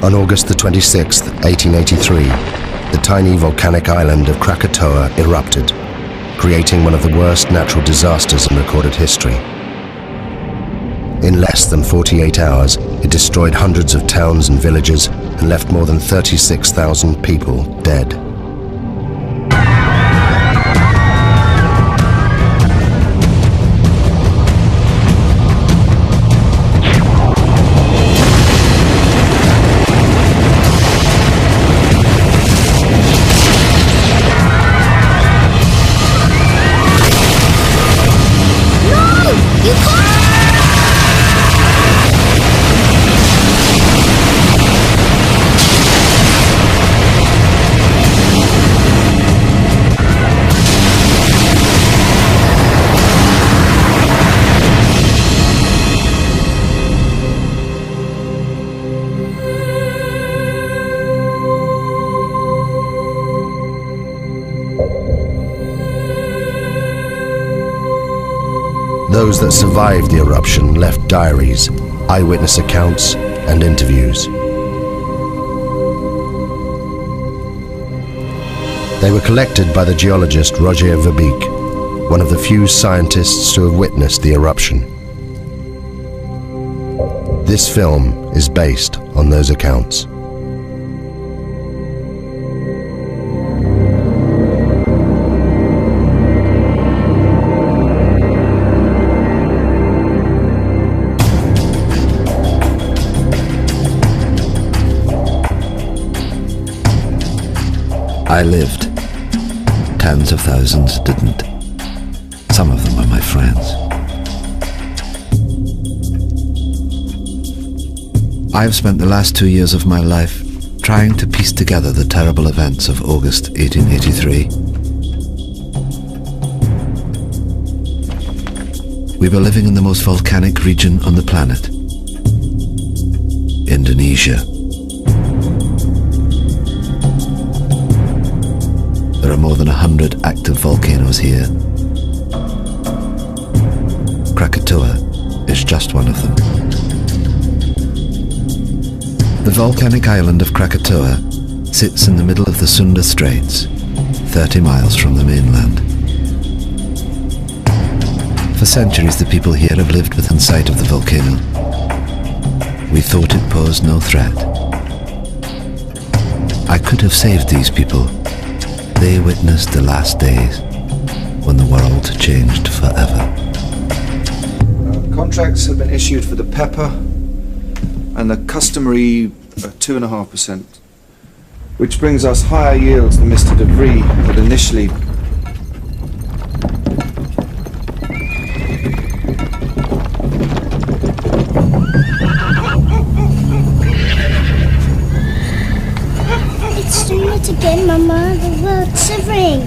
On August the 26th, 1883, the tiny volcanic island of Krakatau erupted, creating one of the worst natural disasters in recorded history. In less than 48 hours, it destroyed hundreds of towns and villages and left more than 36,000 people dead. Those that survived the eruption left diaries, eyewitness accounts, and interviews. They were collected by the geologist Roger Verbeek, one of the few scientists to have witnessed the eruption. This film is based on those accounts. I lived. Tens of thousands didn't. Some of them were my friends. I have spent the last 2 years of my life trying to piece together the terrible events of August 1883. We were living in the most volcanic region on the planet, Indonesia. There are more than 100 active volcanoes here. Krakatau is just one of them. The volcanic island of Krakatau sits in the middle of the Sunda Straits, 30 miles from the mainland. For centuries, the people here have lived within sight of the volcano. We thought it posed no threat. I could have saved these people. They witnessed the last days when the world changed forever. Contracts have been issued for the pepper and the customary 2.5%, which brings us higher yields than Mr. De Vries had initially. It's doing it again, Mama. The world's shivering.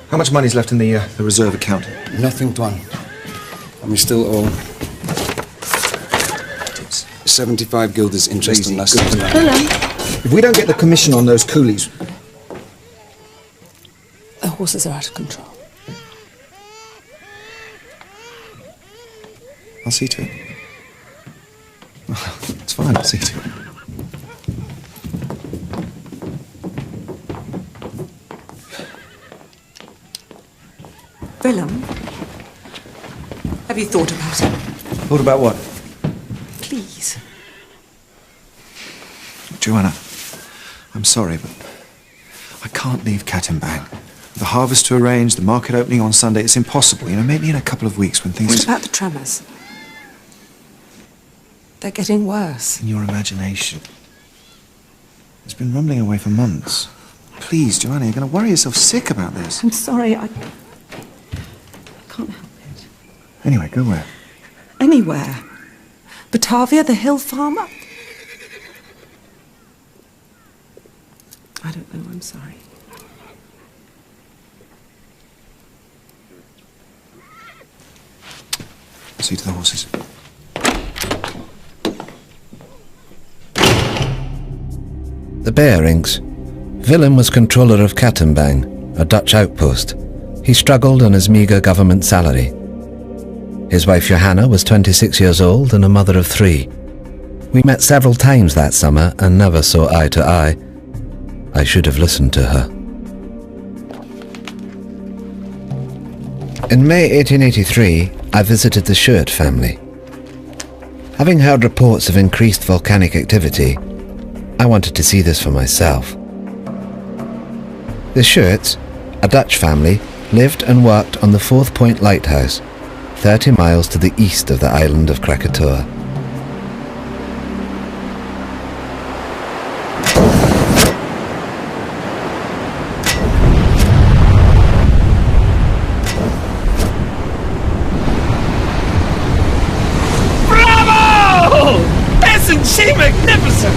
How much money's left in the reserve account? Nothing, Tuan. And we still owe 75 guilders interest on last year's land. If we don't get the commission on those coolies... The horses are out of control. I'll see to it. It's fine, I'll see to it. Willem, have you thought about it? Thought about what? Please. Joanna, I'm sorry, but I can't leave Cat and Bang. The harvest to arrange, the market opening on Sunday, it's impossible. You know, maybe in a couple of weeks when things... What about the tremors? They're getting worse. In your imagination. It's been rumbling away for months. Please, Joanna, you're going to worry yourself sick about this. I'm sorry, I can't help it. Anyway, go where? Anywhere. Batavia, the hill farm. don't know. I'm sorry. See to the horses. The Bearings. Willem was controller of Kattenbang, a Dutch outpost. He struggled on his meagre government salary. His wife Johanna was 26 years old and a mother of 3. We met several times that summer and never saw eye to eye. I should have listened to her. In May 1883, I visited the Schuert family. Having heard reports of increased volcanic activity, I wanted to see this for myself. The Schuerts, a Dutch family, lived and worked on the 4th Point Lighthouse, 30 miles to the east of the island of Krakatoa. Isn't she magnificent?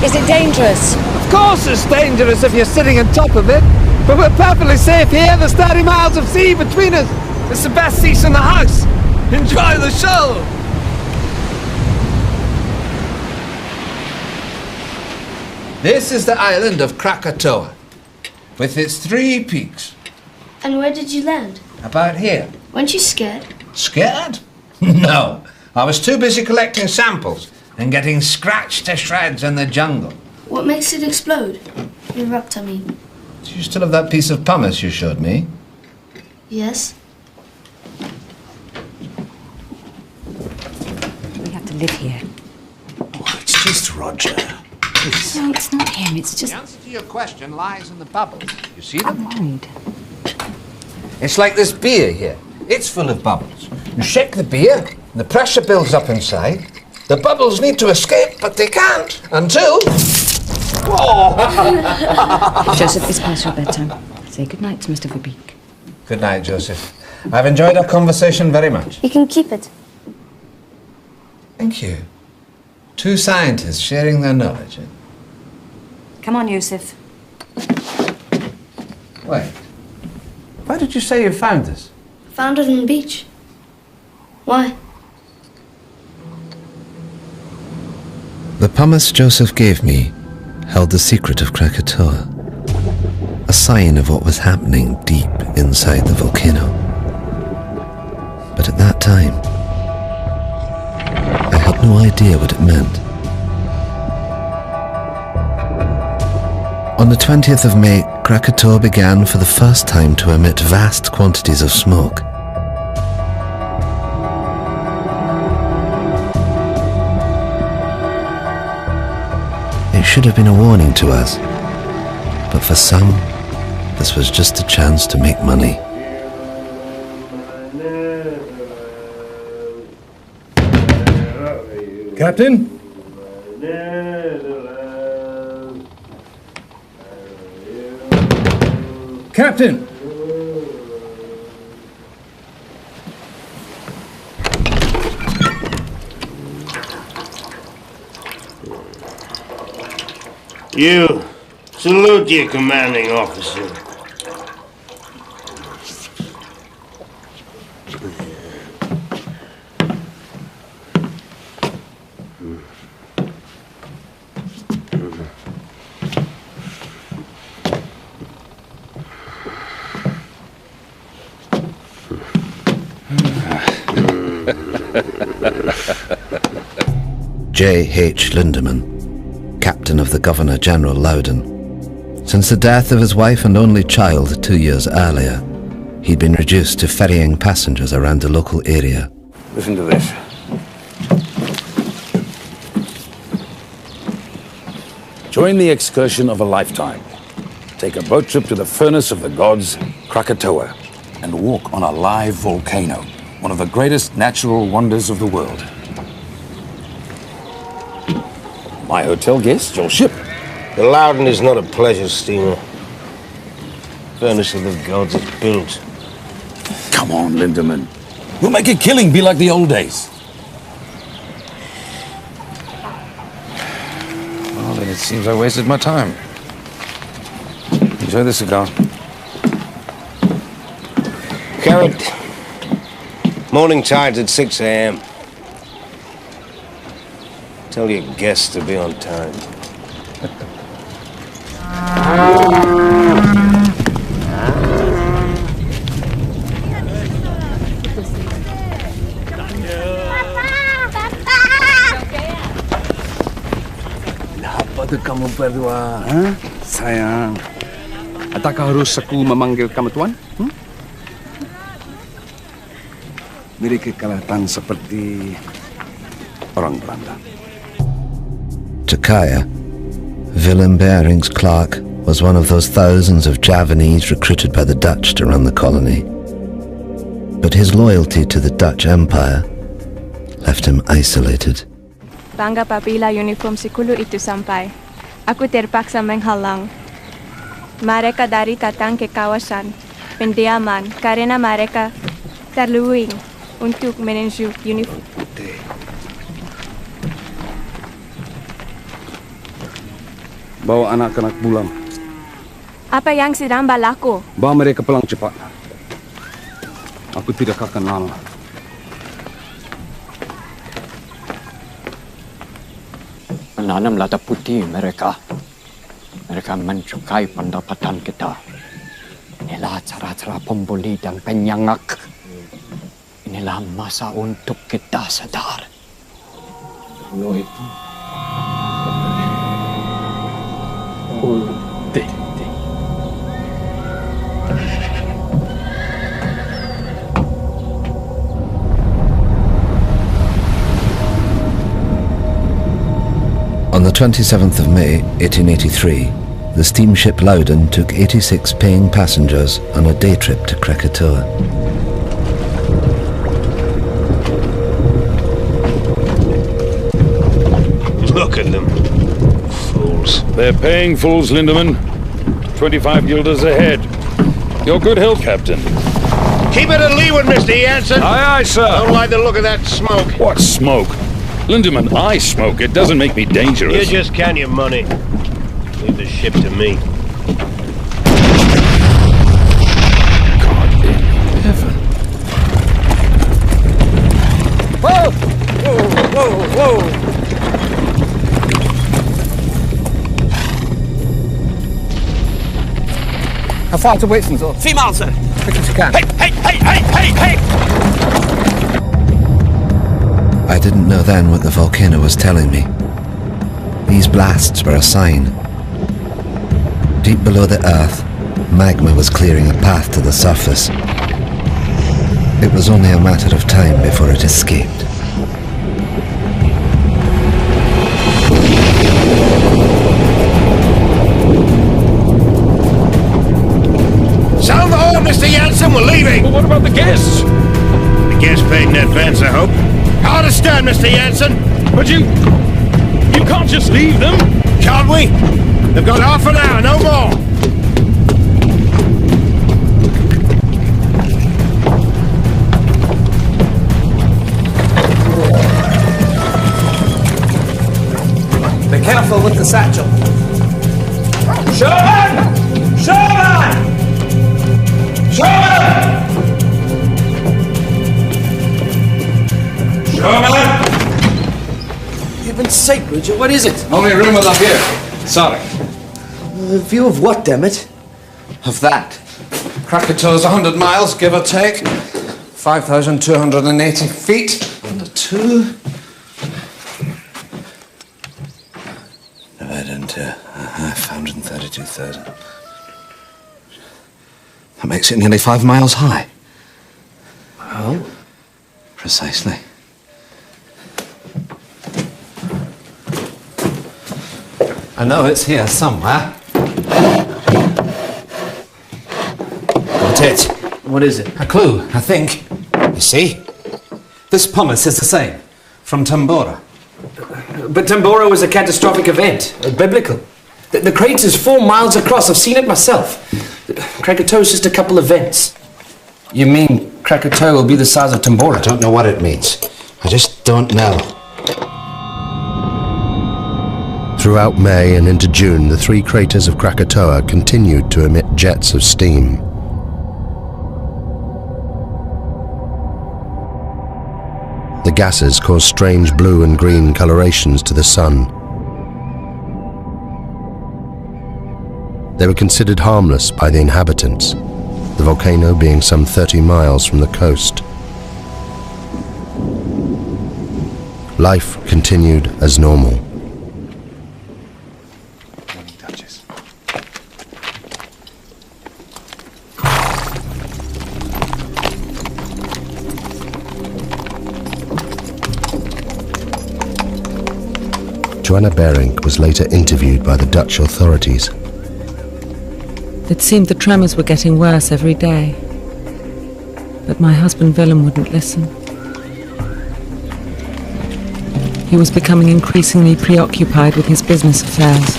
Is it dangerous? Of course it's dangerous if you're sitting on top of it, but we're perfectly safe here. There's 30 miles of sea between us. It's the best seats in the house. Enjoy the show. This is the island of Krakatoa, with its 3 peaks. And where did you land? About here. Weren't you scared? Scared? No. I was too busy collecting samples and getting scratched to shreds in the jungle. What makes it explode? Erupt, I mean. Do you still have that piece of pumice you showed me? Yes. We have to live here. Oh, it's just Roger. No, it's not him. It's just... The answer to your question lies in the bubbles. You see I'm them? worried. It's like this beer here. It's full of bubbles. You shake the beer, and the pressure builds up inside. The bubbles need to escape, but they can't until... Oh! Joseph, it's past your bedtime. Say goodnight to Mr. Verbeek. Good night, Joseph. I've enjoyed our conversation very much. You can keep it. Thank you. 2 scientists sharing their knowledge. Come on, Yusuf. Wait. Why did you say you found this? Found it on the beach. Why? The pumice Joseph gave me held the secret of Krakatoa, a sign of what was happening deep inside the volcano. But at that time, I had no idea what it meant. On the 20th of May, Krakatoa began for the first time to emit vast quantities of smoke. It should have been a warning to us, but for some, this was just a chance to make money. Captain? Captain! You salute your commanding officer. J.H. Lindemann, captain of the Governor-General Loudon. Since the death of his wife and only child 2 years earlier, he'd been reduced to ferrying passengers around the local area. Listen to this. Join the excursion of a lifetime. Take a boat trip to the furnace of the gods, Krakatoa, and walk on a live volcano, one of the greatest natural wonders of the world. My hotel guest, your ship. The Loudon is not a pleasure steamer. Furnace of the gods is built. Come on, Lindemann. We'll make a killing be like the old days. Well, then it seems I wasted my time. Enjoy the cigar. Carrot. Morning tide's at 6 a.m. Tell your guests to be on time. Apa tu kamu berdua? Sayang, adakah harus aku memanggil kamu tuan? Mereka kelihatan seperti orang Belanda. To Kaya, Willem Barings Clark was one of those thousands of Javanese recruited by the Dutch to run the colony. But his loyalty to the Dutch Empire left him isolated. Bangga apabila uniform sikulu itu sampai. Aku terpaksa menghalang mereka dari datang ke kawasan pendiaman karena mereka terluing untuk menuju uniform. Bawa anak-anak pulang. Apa yang sedang berlaku? Bawa mereka pulang cepat. Aku tidak akan lama. Menanam lada putih mereka. Mereka mencukai pendapatan kita. Inilah cara-cara pembuli dan penyangak. Inilah masa untuk kita sadar. No itu. On the 27th of May, 1883, the steamship Loudon took 86 paying passengers on a day trip to Krakatau. Look at them. Fools. They're paying fools, Lindemann. 25 guilders ahead. Your good health, Captain. Keep it at leeward, Mr. Jansen. Aye, aye, sir. Don't like the look of that smoke. What smoke? Lindemann, I smoke. It doesn't make me dangerous. You just count your money. Leave the ship to me. God in heaven. Whoa! Whoa! Whoa! Whoa! How far to Whitson, sir? 3 miles, sir. Quick as you can. Hey! I didn't know then what the volcano was telling me. These blasts were a sign. Deep below the earth, magma was clearing a path to the surface. It was only a matter of time before it escaped. Sound the horn, Mr. Jansen. We're leaving. But what about the guests? The guests paid in advance, I hope. I understand, Mr. Jansen. But you can't just leave them. Can't we? They've got half an hour, no more. Be careful with the satchel. Sherman! Heaven's sake, Bridget, what is it? Only room up here. Sorry. A view of what, damn it? Of that. Krakatau's 100 miles, give or take. 5,280 feet. Under 2. Divided into 532,000. That makes it nearly 5 miles high. Well? Precisely. I know it's here somewhere. Got it. What is it? A clue, I think. You see? This pumice is the same. From Tambora. But Tambora was a catastrophic event, biblical. The crater is 4 miles across. I've seen it myself. Krakatau is just a couple of vents. You mean Krakatau will be the size of Tambora? I don't know what it means. I just don't know. Throughout May and into June, the three craters of Krakatoa continued to emit jets of steam. The gases caused strange blue and green colorations to the sun. They were considered harmless by the inhabitants, the volcano being some 30 miles from the coast. Life continued as normal. Joanna Berink was later interviewed by the Dutch authorities. It seemed the tremors were getting worse every day. But my husband Willem wouldn't listen. He was becoming increasingly preoccupied with his business affairs.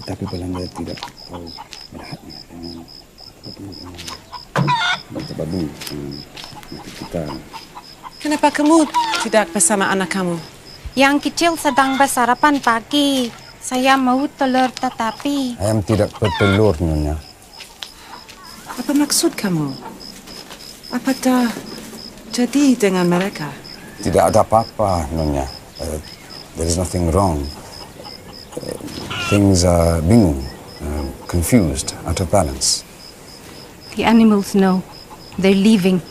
Tetapi pelanggan tidak tahu melihatnya dengan babu kita. Kenapa kamu tidak bersama anak kamu? Yang kecil sedang bersarapan pagi. Saya mau telur tetapi... Ayam tidak bertelur, Nyonya. Apa maksud kamu? Apa dah jadi dengan mereka? Tidak ada apa-apa, Nyonya. There is nothing wrong. Things are bingung, confused, out of balance. The animals know. They're leaving.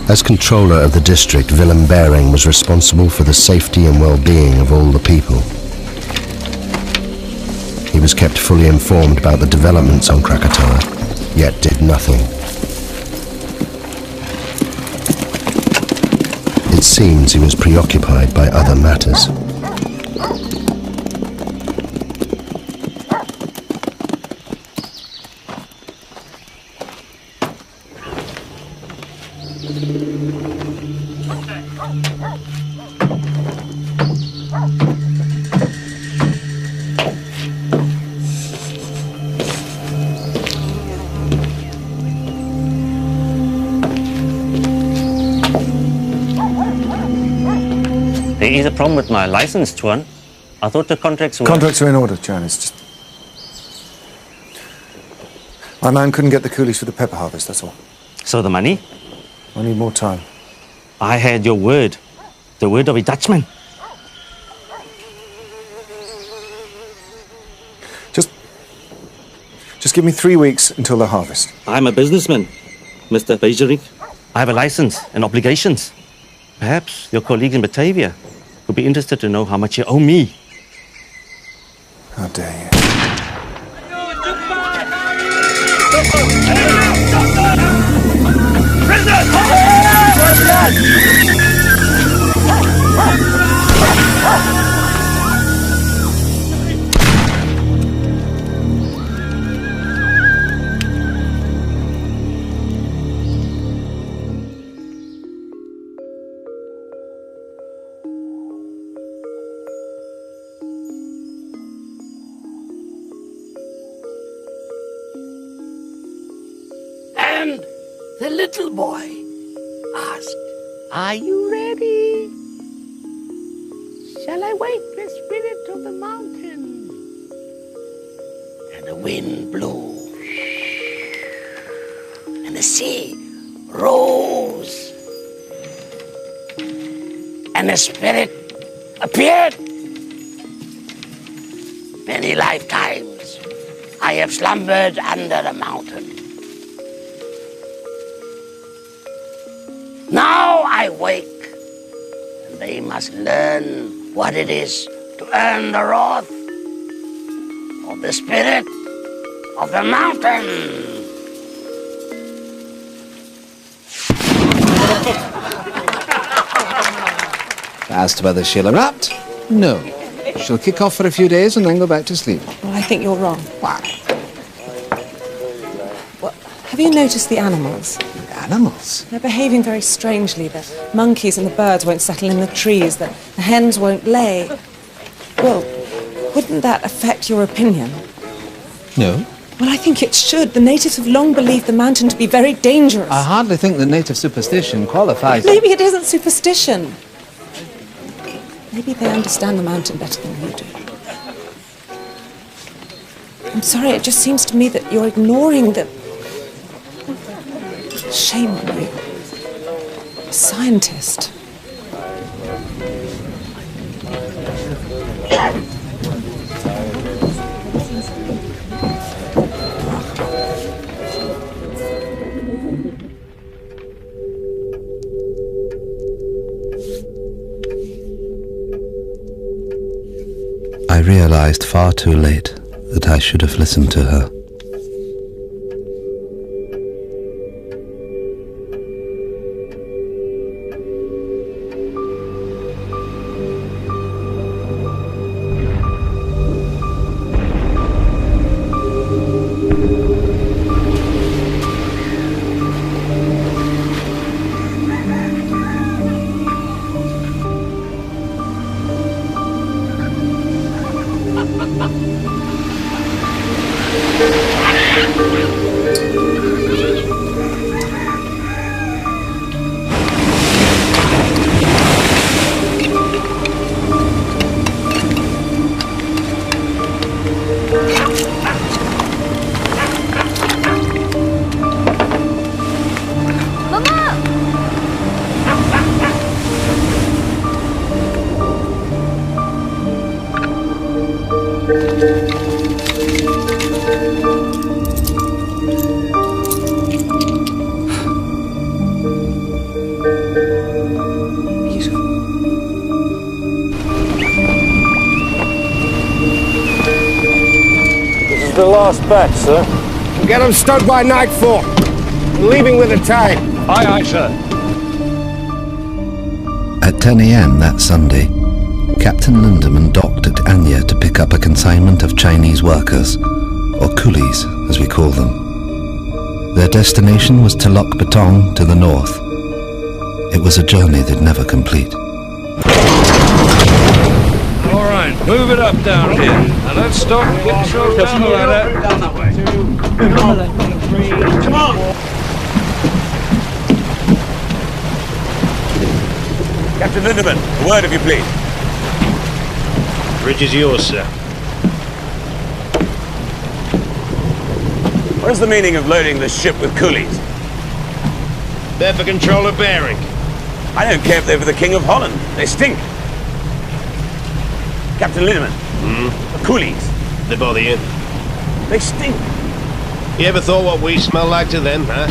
As controller of the district, Willem Bering was responsible for the safety and well-being of all the people. He was kept fully informed about the developments on Krakatoa, yet did nothing. It seems he was preoccupied by other matters. There is a problem with my license, Tuan. I thought the contracts were... Contracts are in order, Jan. It's just... My man couldn't get the coolies for the pepper harvest, that's all. So the money? I need more time. I had your word. The word of a Dutchman. Just give me 3 weeks until the harvest. I'm a businessman, Mr. Bejerik. I have a license and obligations. Perhaps your colleagues in Batavia would be interested to know how much you owe me. How dare you? And the little boy asked, "Are you ready? Shall I wake the spirit of the mountain?" And the wind blew, and the sea rose, and the spirit appeared. Many lifetimes I have slumbered under the mountain. Now I wake, and they must learn what it is to earn the wrath of the spirit of the mountain. As to whether she'll erupt, no. She'll kick off for a few days and then go back to sleep. Well, I think you're wrong. Why? Well, have you noticed the animals? animals? They're behaving very strangely. The monkeys and the birds won't settle in the trees. The hens won't lay. Well, wouldn't that affect your opinion? No. Well, I think it should. The natives have long believed the mountain to be very dangerous. I hardly think that native superstition qualifies. Maybe it isn't superstition. Maybe they understand the mountain better than you do. I'm sorry, it just seems to me that you're ignoring the... Shame on you. A scientist. I realized far too late that I should have listened to her. The last batch, sir. We'll get them stowed by nightfall. We're leaving with the tide. Aye, aye, sir. At 10 a.m. that Sunday, Captain Lindemann docked at Anya to pick up a consignment of Chinese workers, or coolies as we call them. Their destination was Telok Betong to the north. It was a journey they'd never complete. All right, move it up down here. Now let's stop and get yourself down the ladder. Down that way. Come on. Captain Lindemann, a word if you please. Bridge is yours, sir. What is the meaning of loading the ship with coolies? They're for control of bearing. I don't care if they're for the King of Holland. They stink. Captain Lindemann, the coolies. They bother you? They stink. You ever thought what we smell like to them, huh?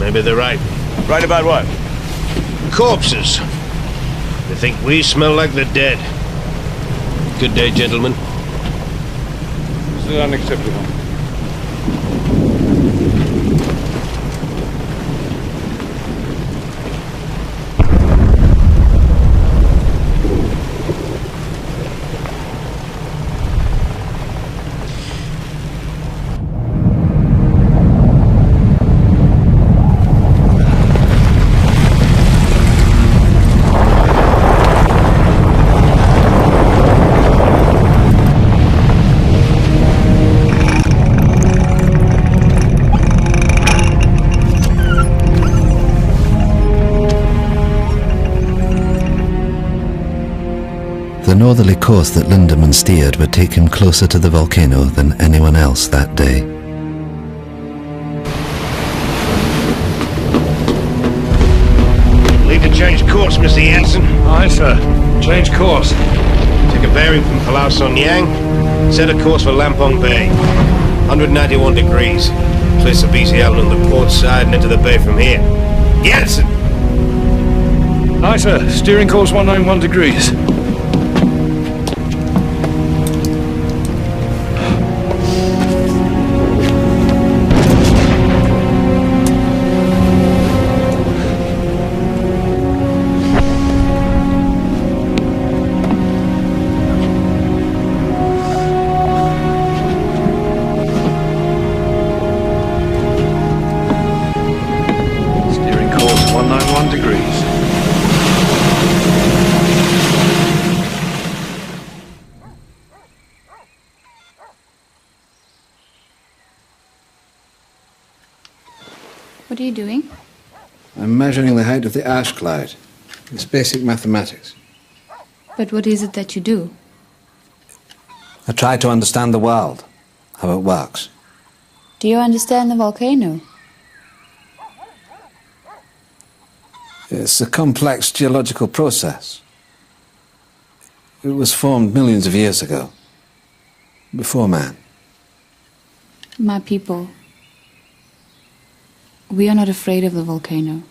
Maybe they're right. Right about what? Corpses. They think we smell like the dead. Good day, gentlemen. This is unacceptable. The northerly course that Lindemann steered would take him closer to the volcano than anyone else that day. Leave to change course, Mr. Jansen. Aye, sir. Change course. Take a bearing from Palau Son Yang. Set a course for Lampong Bay. 191 degrees. Place the BC Island on the port side and enter the bay from here. Jansen! Aye, sir. Steering course 191 degrees. What are you doing? I'm measuring the height of the ash cloud. It's basic mathematics. But what is it that you do? I try to understand the world, how it works. Do you understand the volcano? It's a complex geological process. It was formed millions of years ago, before man. My people, we are not afraid of the volcano.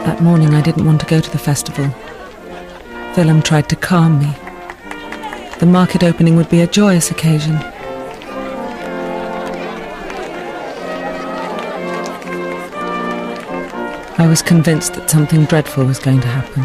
That morning I didn't want to go to the festival. Willem tried to calm me. The market opening would be a joyous occasion. I was convinced that something dreadful was going to happen.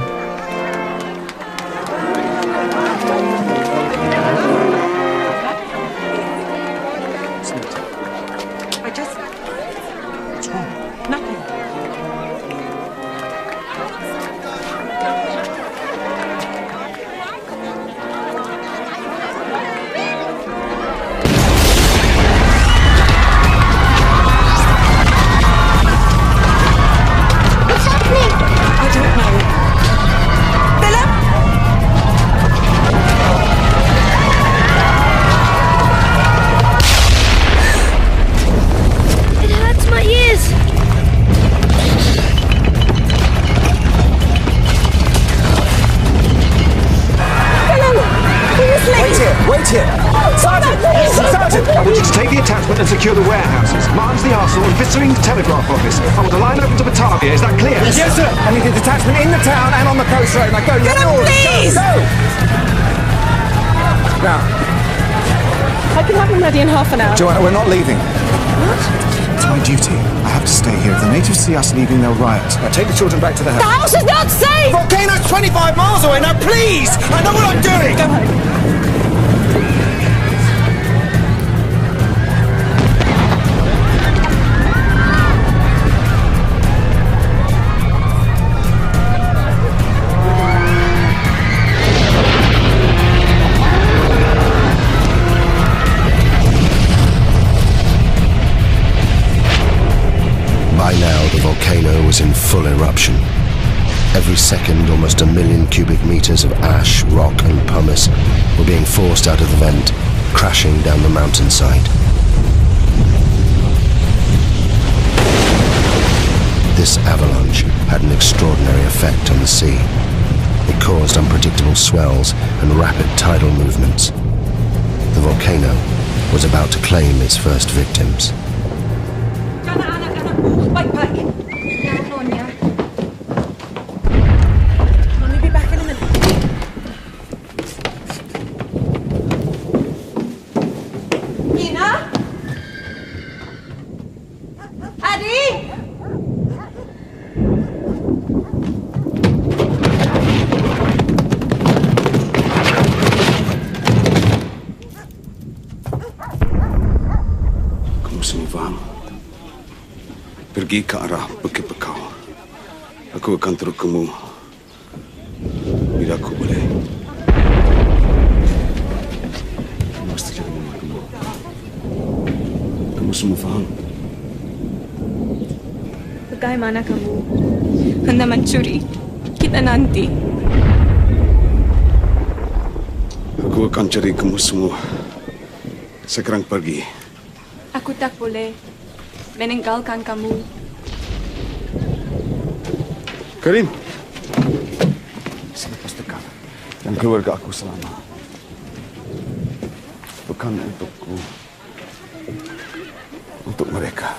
Secure the warehouses, Martin's the Arsenal, and Vittering the telegraph office. I want a line open to Batavia, is that clear? Yes, sir. I need a detachment in the town and on the coast road. Now go, you have orders. Please! Go! Now, I can have them ready in half an hour. Joanna, we're not leaving. What? It's my duty. I have to stay here. If the natives see us leaving, they'll riot. Now take the children back to the house. The house is not safe! Volcano's 25 miles away. Now, please! I know what I'm doing! Go home. By now, the volcano was in full eruption. Every second, almost 1 million cubic meters of ash, rock and pumice were being forced out of the vent, crashing down the mountainside. This avalanche had an extraordinary effect on the sea. It caused unpredictable swells and rapid tidal movements. The volcano was about to claim its first victims. Baik. Mommy be back in a minute. Ina? Adi? Kamu semua faham? Pergi ke arah Bukit Bekau. Aku akan turut kamu bila aku boleh. Kamu mesti jaga mama kamu. Kamu semua faham? Bagaimana kamu hendak mencuri kita nanti? Aku akan cari kamu semua. Sekarang pergi. Aku tak boleh meninggalkan kamu. Karim. Selepas dekat dan keluarga aku selamat. Bukan untukku. Untuk mereka.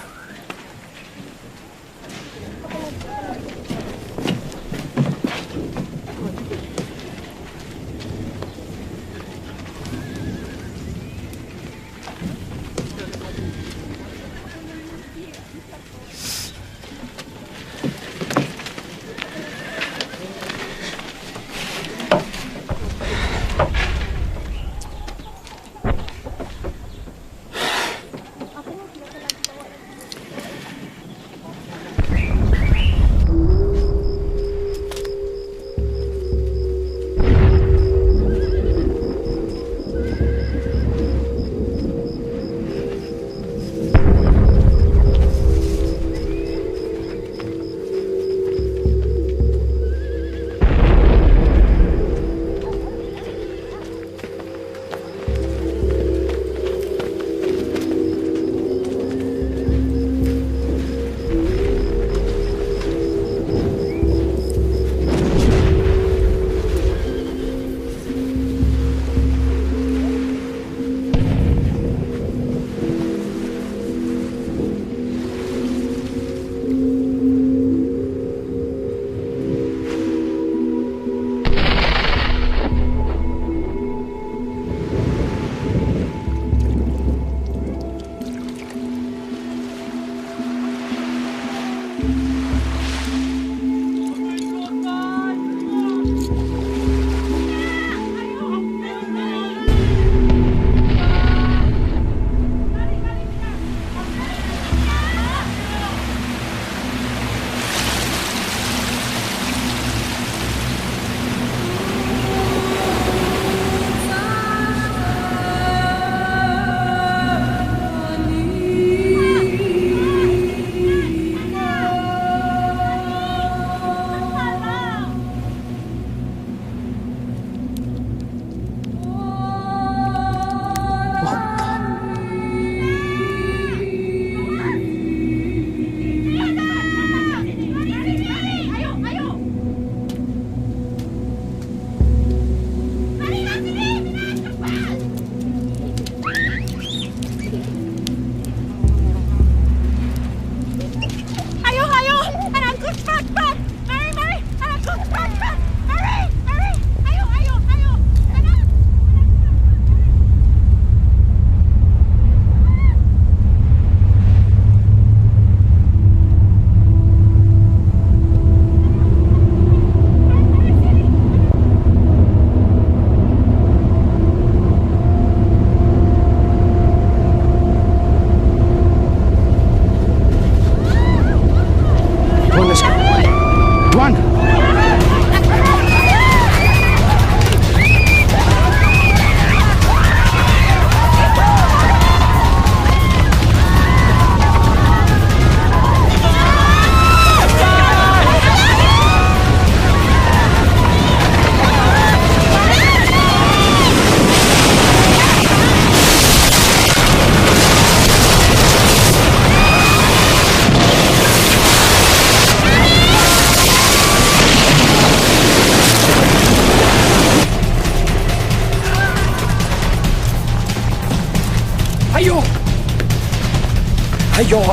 Ayo!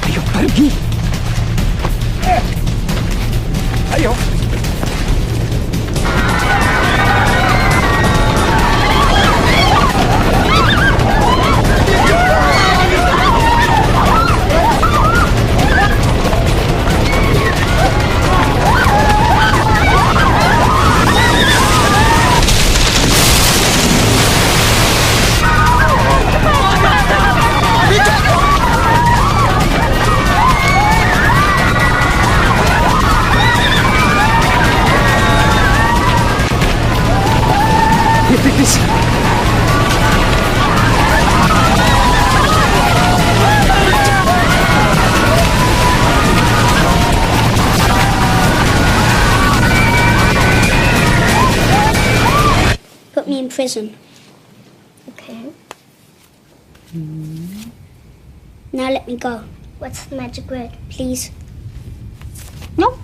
Ayo, pergi! Ayo! Please. Put me in prison. Okay. Now let me go. What's the magic word, please? No.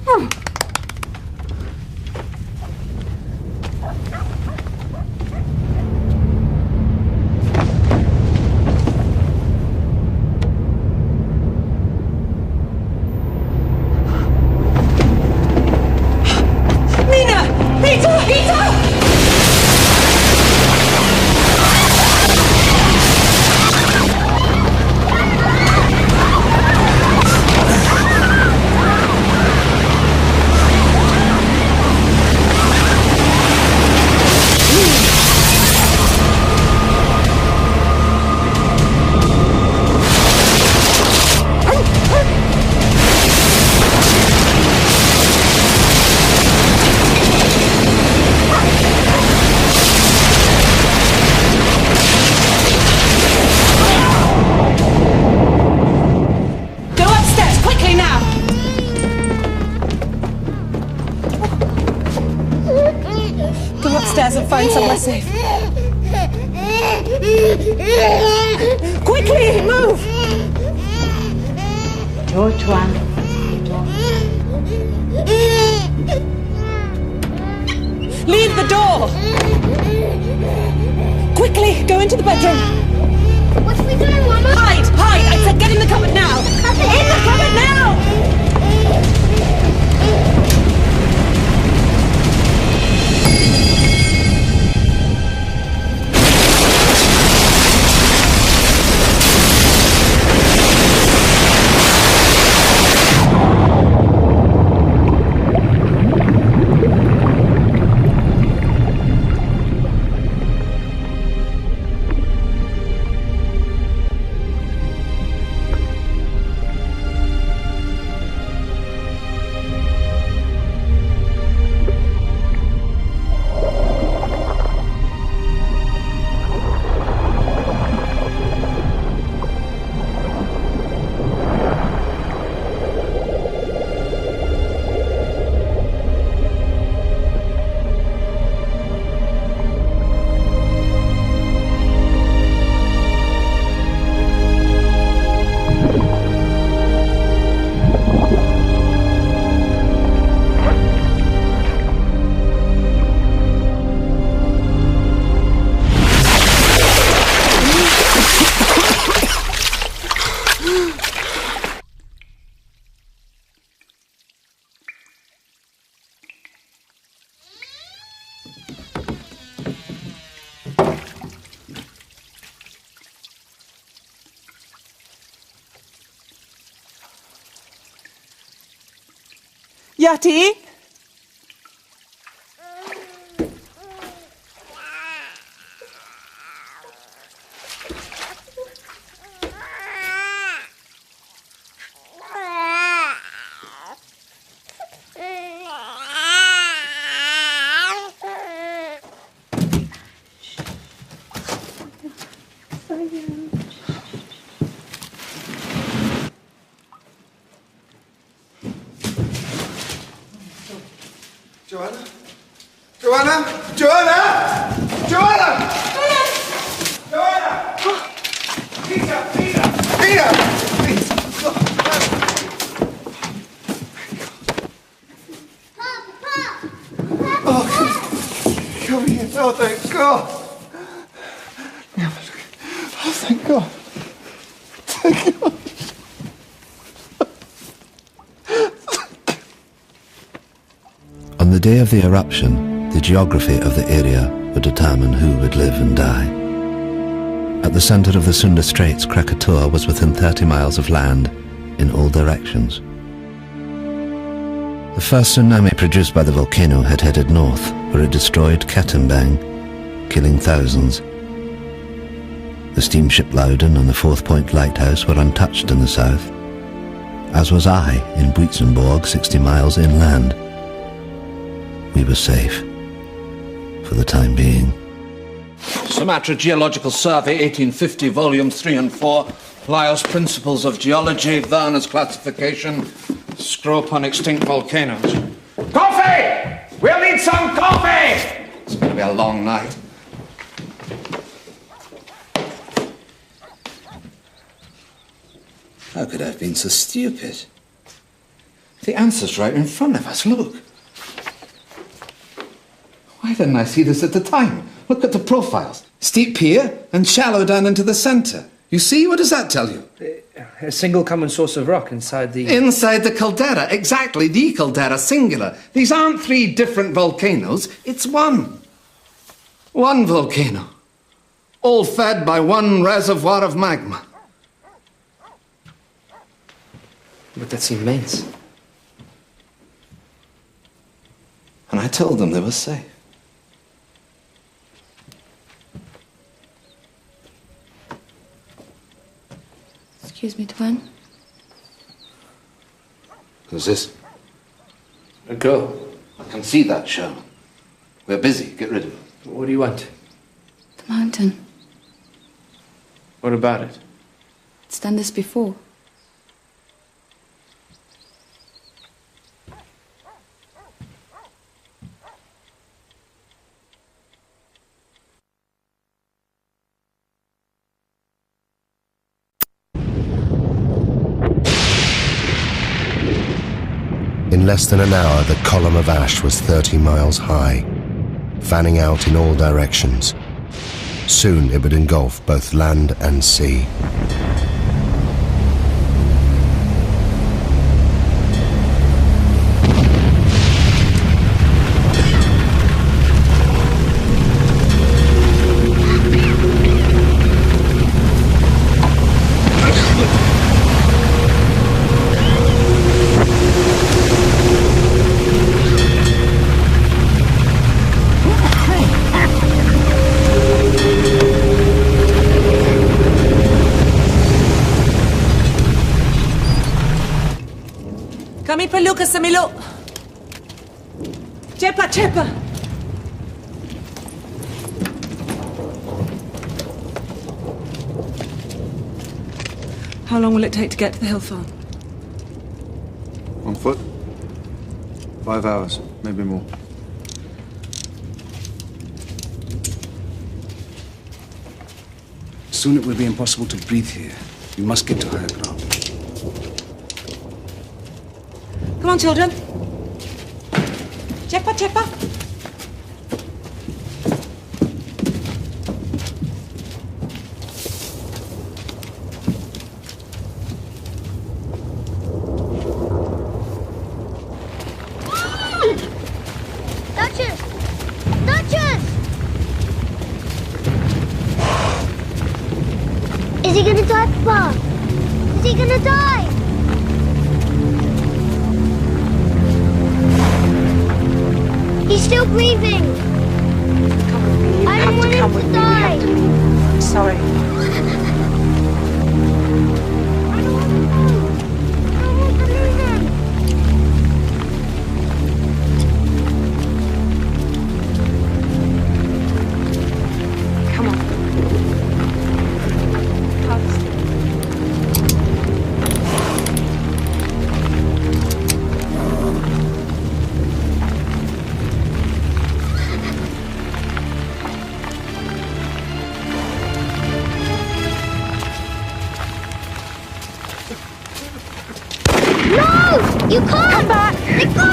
And find somewhere safe. Quickly, move! Door, Tuan. Leave the door! Quickly, go into the bedroom. What are we doing, Mama? Hide! Hide! I said get in the cupboard now! In the cupboard now! Yati? Joanna? Joanna? Joanna? Joanna? Joanna! Peter! Peter! Peter! Oh, come here. Oh, thank God. Oh, thank God. Thank God. the day of the eruption, the geography of the area would determine who would live and die. At the center of the Sunda Straits, Krakatau was within 30 miles of land in all directions. The first tsunami produced by the volcano had headed north, where it destroyed Katimbang, killing thousands. The steamship Loudon and the Fourth Point Lighthouse were untouched in the south, as was I in Buitzenborg, 60 miles inland. We were safe, for the time being. Sumatra Geological Survey, 1850, volumes 3 and 4. Lyell's Principles of Geology, Werner's Classification, Scrope on Extinct Volcanoes. Coffee! We'll need some coffee! It's going to be a long night. How could I have been so stupid? The answer's right in front of us, look. Why didn't I see this at the time? Look at the profiles. Steep here and shallow down into the centre. You see? What does that tell you? A single common source of rock inside the... Inside the caldera, exactly, the caldera, singular. These aren't 3 different volcanoes, it's one. One volcano. All fed by one reservoir of magma. But that's immense. And I told them they were safe. Excuse me, Tuan. Who's this? A girl. I can see that, Sherman. We're busy. Get rid of it. What do you want? The mountain. What about it? It's done this before. In less than an hour, the column of ash was 30 miles high, fanning out in all directions. Soon it would engulf both land and sea. Kami perlu ke Semiluk. Cepat, cepat. How long will it take to get to the hill farm? On foot? 5 hours, maybe more. Soon it will be impossible to breathe here. We must get to higher ground. Come on, children. Cepat, cepat. Duchess! Duchess! Is he gonna die, Papa? Is he gonna die? He's still breathing. Come with me. You I have don't to want come him with to me. die. I'm sorry. Come on. No! You can't! Come back! Let go!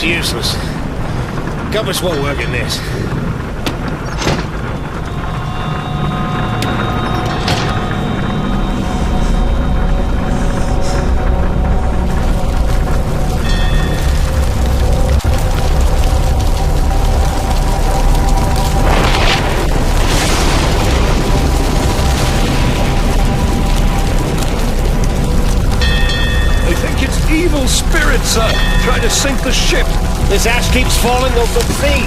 It's useless. Compass won't work in this. Evil spirits, sir, trying to sink the ship. This ash keeps falling over the sea.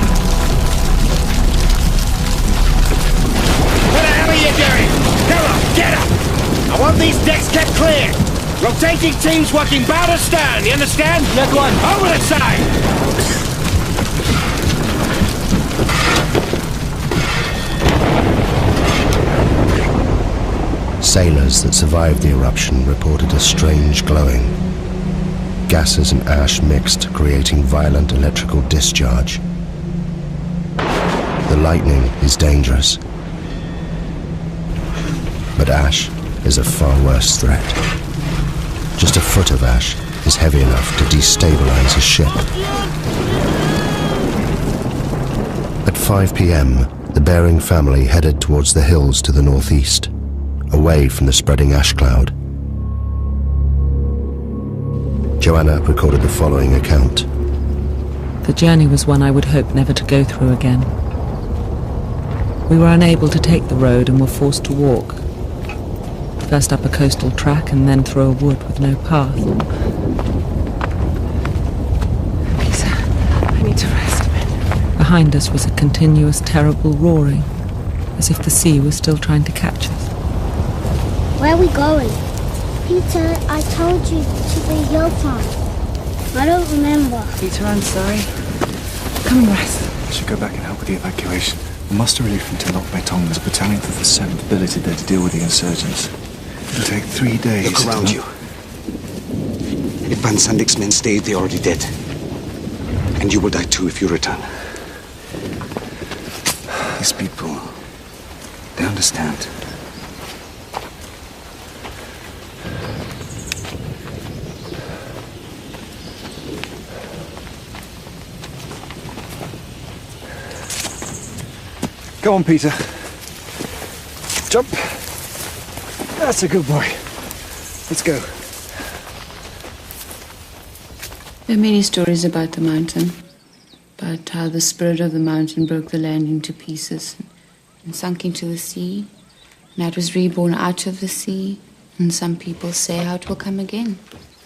What the hell are you doing? Come on, get up! I want these decks kept clear. Rotating teams working bow to stern, you understand? Yes, one. Over the side! Sailors that survived the eruption reported a strange glowing. Gases and ash mixed, creating violent electrical discharge. The lightning is dangerous, but ash is a far worse threat. Just a foot of ash is heavy enough to destabilize a ship. At 5 p.m., the Bering family headed towards the hills to the northeast, away from the spreading ash cloud. Joanna recorded the following account. The journey was one I would hope never to go through again. We were unable to take the road and were forced to walk. First up a coastal track and then through a wood with no path. Lisa, I need to rest a bit. Behind us was a continuous, terrible roaring, as if the sea was still trying to catch us. Where are we going? Peter, I told you to the hill farm. I don't remember. Peter, I'm sorry. Come and rest. I should go back and help with the evacuation. The muster relief from Telok Betong is a battalion for the 7th billeted there to deal with the insurgents. It'll take 3 days. Look around you. If Van Sandik's men stay, they're already dead. And you will die too if you return. These people, they understand. Go on, Peter. Jump. That's a good boy. Let's go. There are many stories about the mountain, about how the spirit of the mountain broke the land into pieces and sunk into the sea, and how it was reborn out of the sea, and some people say how it will come again,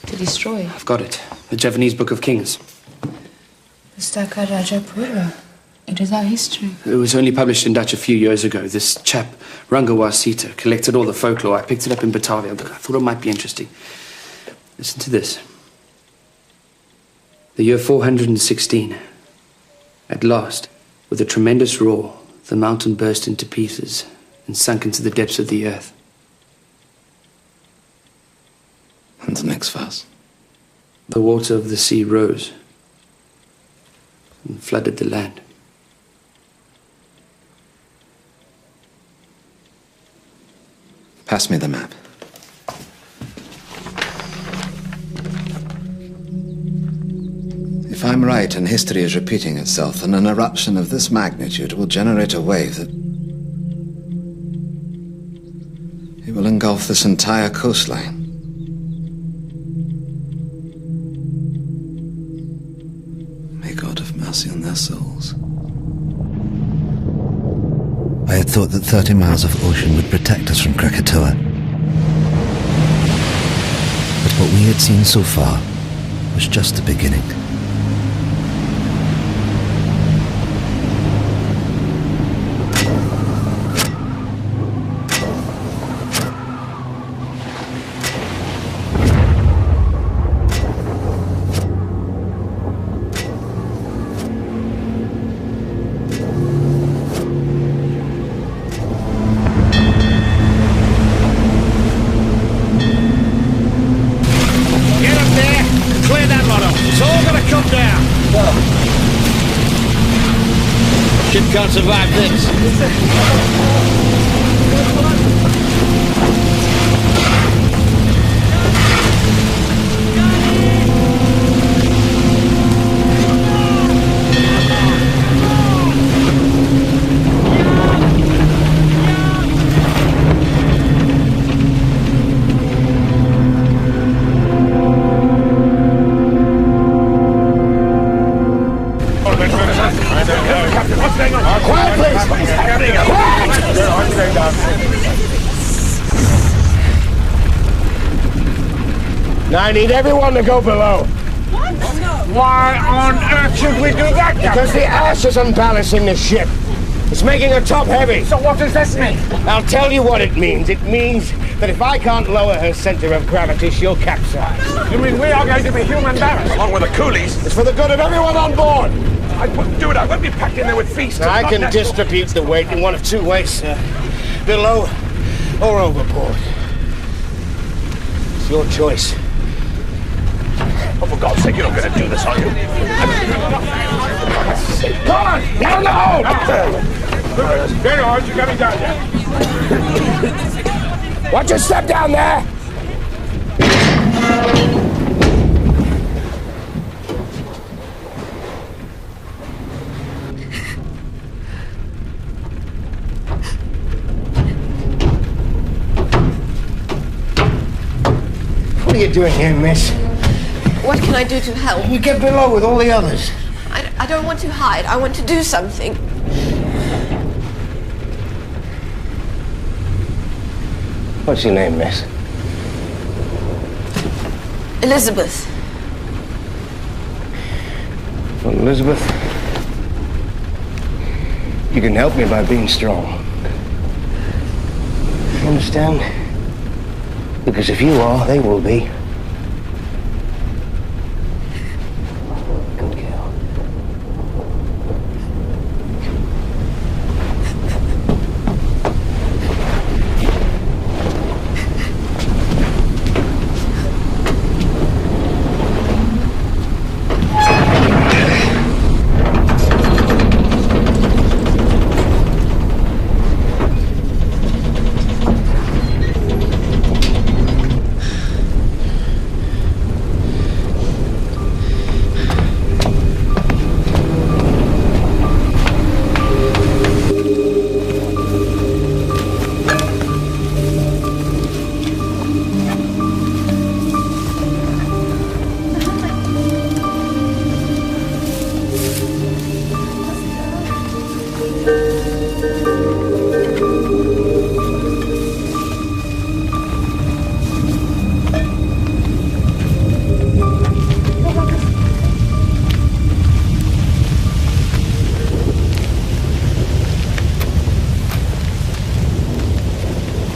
to destroy. I've got it. The Javanese Book of Kings. The Staka Rajapura. It is our history. It was only published in Dutch a few years ago. This chap, Rangawa Sita, collected all the folklore. I picked it up in Batavia, but I thought it might be interesting. Listen to this. The year 416. At last, with a tremendous roar, the mountain burst into pieces and sunk into the depths of the earth. And the next verse. The water of the sea rose and flooded the land. Pass me the map. If I'm right and history is repeating itself, then an eruption of this magnitude will generate a wave that... it will engulf this entire coastline. May God have mercy on their souls. I had thought that 30 miles of ocean would protect us from Krakatoa. But what we had seen so far was just the beginning. Can't survive this. Now I need everyone to go below. What? Why on earth should we do that? Because the ash is unbalancing the ship. It's making her top heavy. So what does this mean? I'll tell you what it means. It means that if I can't lower her center of gravity, she'll capsize. You mean we are going to be human barrels? Along with the coolies. It's for the good of everyone on board. I wouldn't do it. I won't be packed in there with feast. Now, I can distribute the weight in one of two ways. Below or overboard. It's your choice. Oh, for God's sake, you're not going to do this, are you? Come on! Down the hole! Very hard. You're coming down there. Watch your step down there! What are you doing here, miss? What can I do to help? You get below with all the others. I don't want to hide. I want to do something. What's your name, miss? Elizabeth. Well, Elizabeth, you can help me by being strong. You understand? Because if you are, they will be.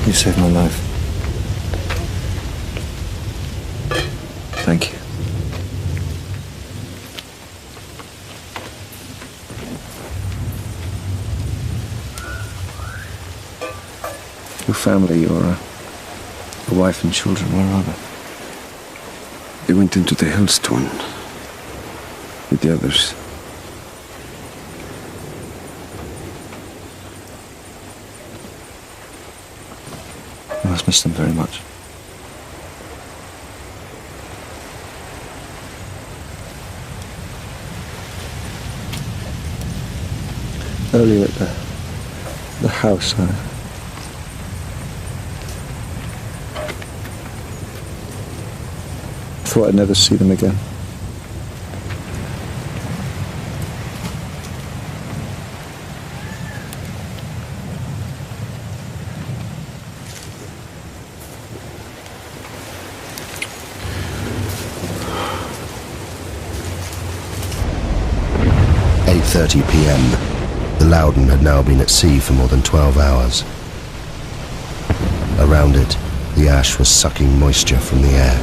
You saved my life. Thank you. Your family, your wife and children, where are they? They went into the hailstone with the others. You must miss them very much. Earlier at the house, I thought I'd never see them again. At 8:30 p.m. The Loudon had now been at sea for more than 12 hours. Around it, the ash was sucking moisture from the air.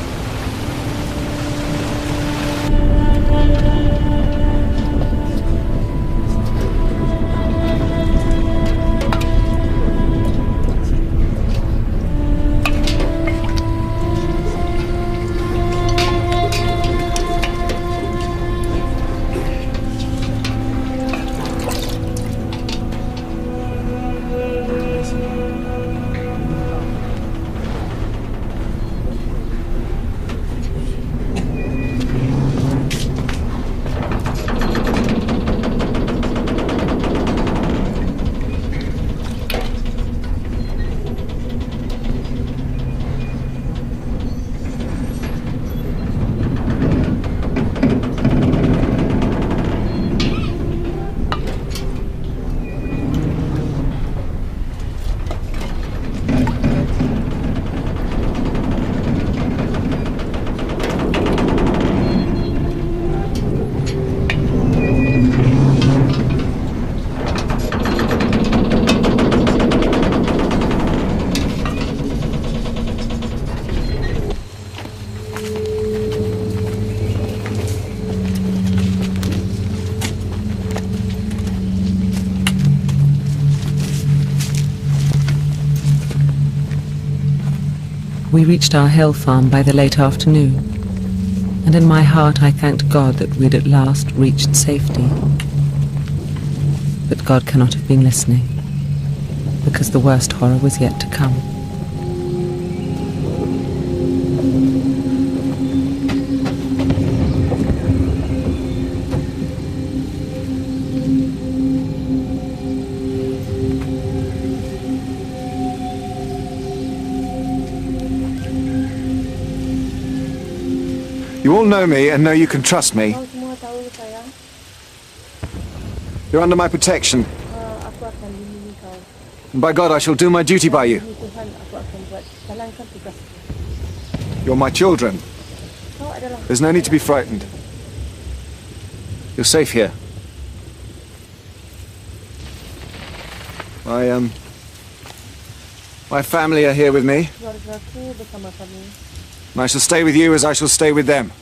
We reached our hill farm by the late afternoon, and in my heart I thanked God that we'd at last reached safety. But God cannot have been listening, because the worst horror was yet to come. You all know me and know you can trust me. You're under my protection. And by God, I shall do my duty by you. You're my children. There's no need to be frightened. You're safe here. My family are here with me. And I shall stay with you as I shall stay with them.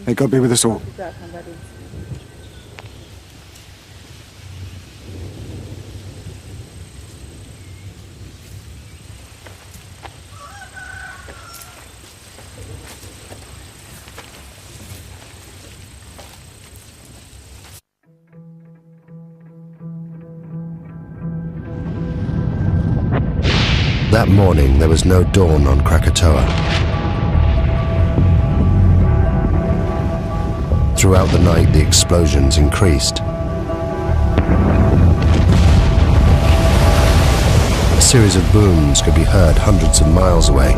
May God be with us all. That morning, there was no dawn on Krakatoa. Throughout the night, the explosions increased. A series of booms could be heard hundreds of miles away.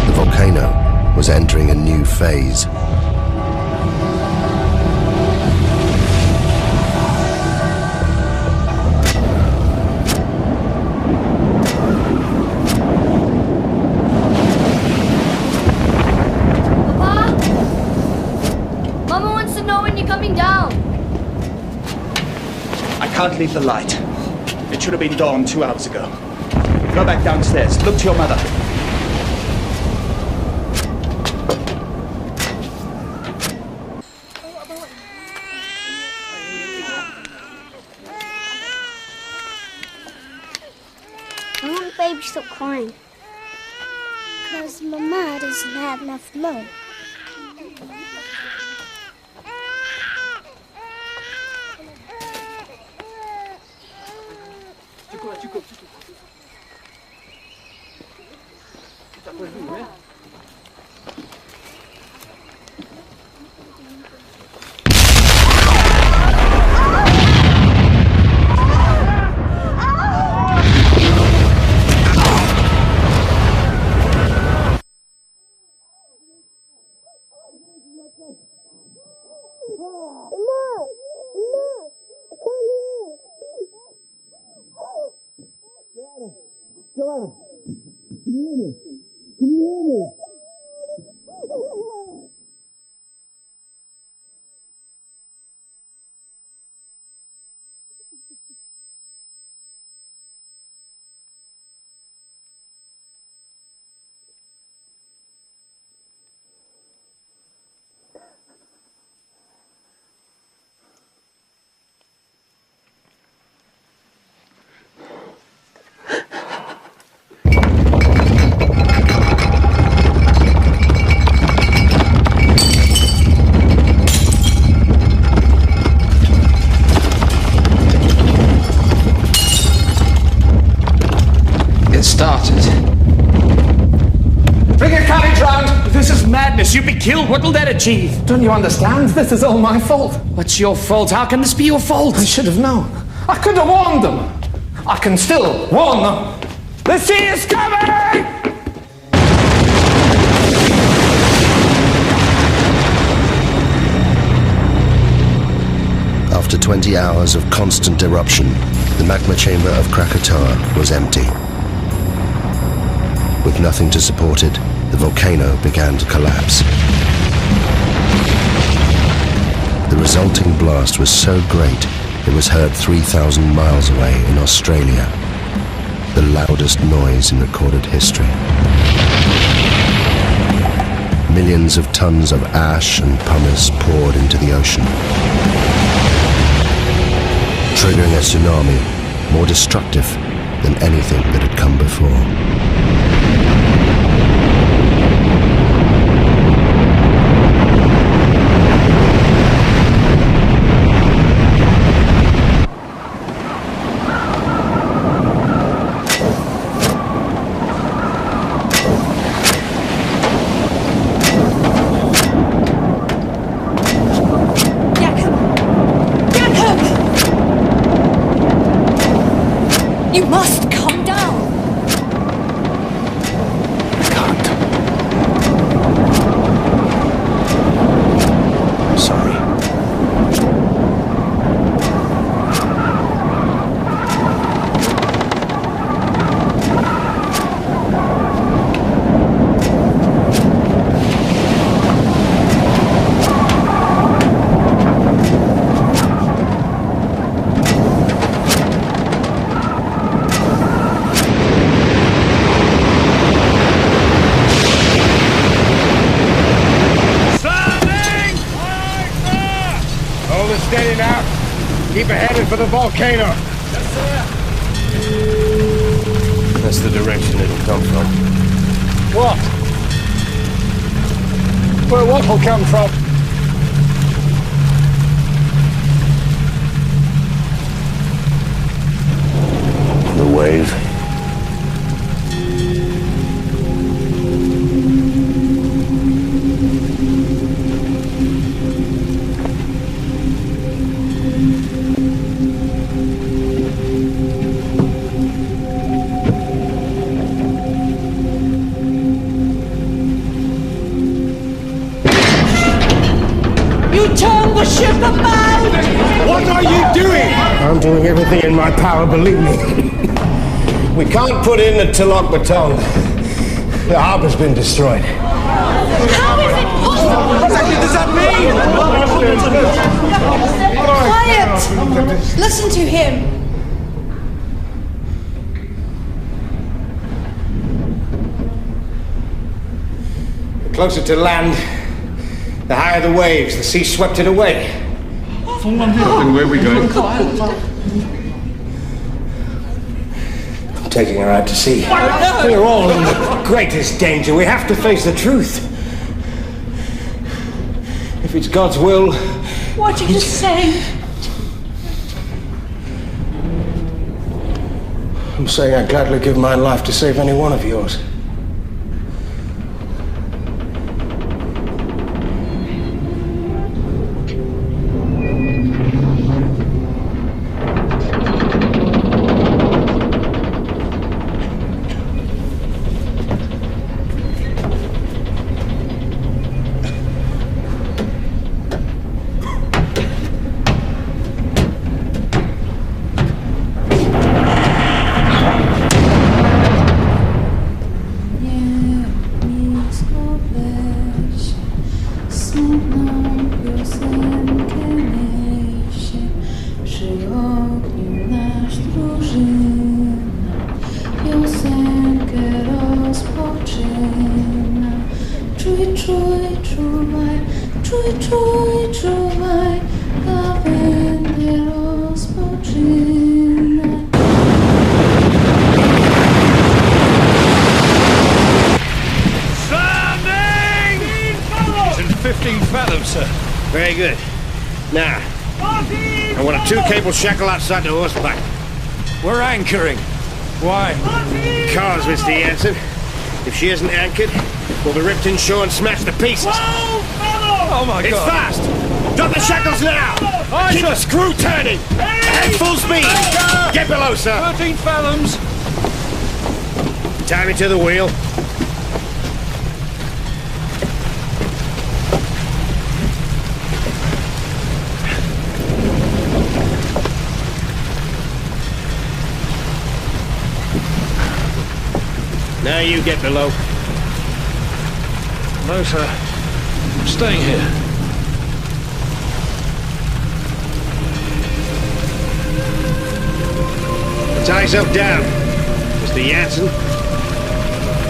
The volcano was entering a new phase. I can't leave the light. It should have been dawn 2 hours ago. Go back downstairs. Look to your mother. I want baby to stop crying. Because Mama doesn't have enough milk. Joanna, can you hear me? Can you hear me? You'd be killed. What will that achieve? Don't you understand? This is all my fault. What's your fault? How can this be your fault? I should have known. I could have warned them. I can still warn them. The sea is coming! After 20 hours of constant eruption, the magma chamber of Krakatoa was empty. With nothing to support it, the volcano began to collapse. The resulting blast was so great, it was heard 3,000 miles away in Australia, the loudest noise in recorded history. Millions of tons of ash and pumice poured into the ocean, triggering a tsunami more destructive than anything that had come before. You must calm down. I can't. I'm sorry. Steady now. Keep it headed for the volcano. Yes, sir. That's the direction it'll come from. What? Where what will come from? The wave. Turn the ship about! What are you doing? I'm doing everything in my power, believe me. We can't put in the Tilok Baton. The harbor's been destroyed. How is it possible? What exactly does that mean? Quiet! Listen to him. The closer to land, the higher the waves. The sea swept it away. Then where are we going? I'm taking her out to sea. We're all in the greatest danger. We have to face the truth. If it's God's will... What are you saying? I'm saying I'd gladly give my life to save any one of yours. Very good. Now, I want a 2-cable shackle outside the horseback. We're anchoring. Why? Because, Mr. Jansen, if she isn't anchored, we'll be ripped inshore and smashed to pieces. Oh my God! It's fast! Drop the shackles now! Keep the screw turning! At full speed! Get below, sir! 13 fathoms! Tie me to the wheel. Now you get below. No, sir. I'm staying here. Tie yourself down, Mr. Jansen.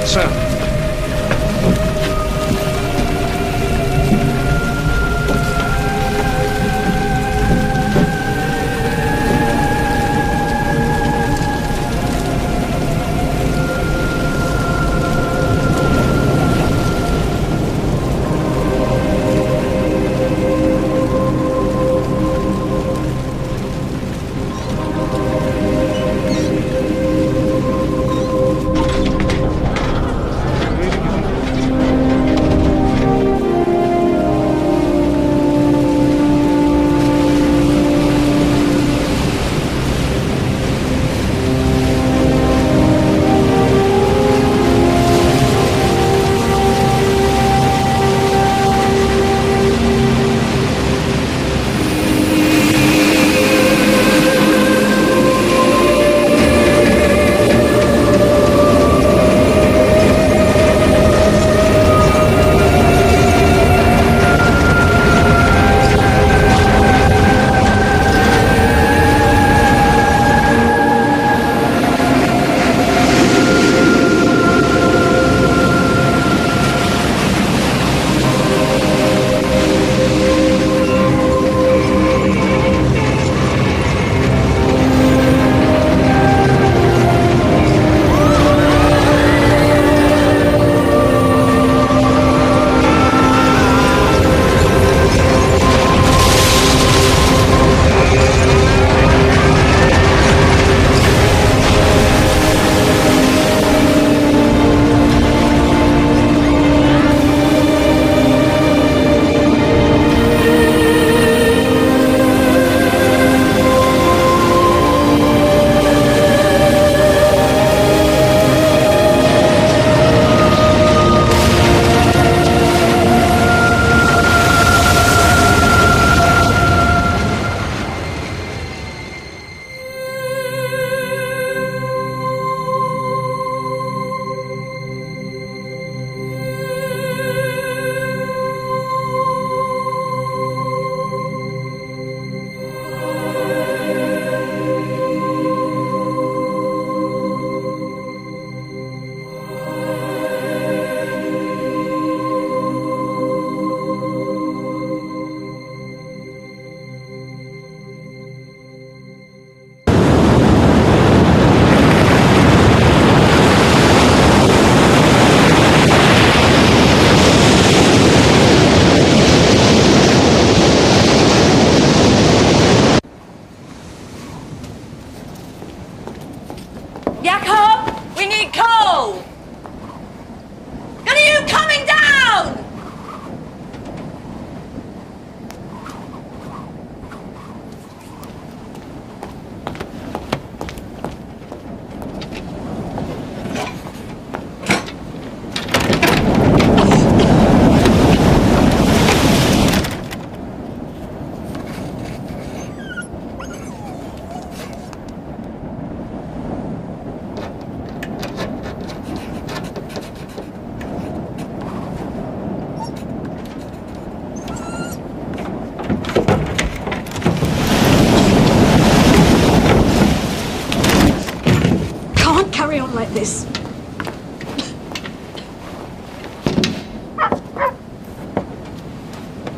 Sir.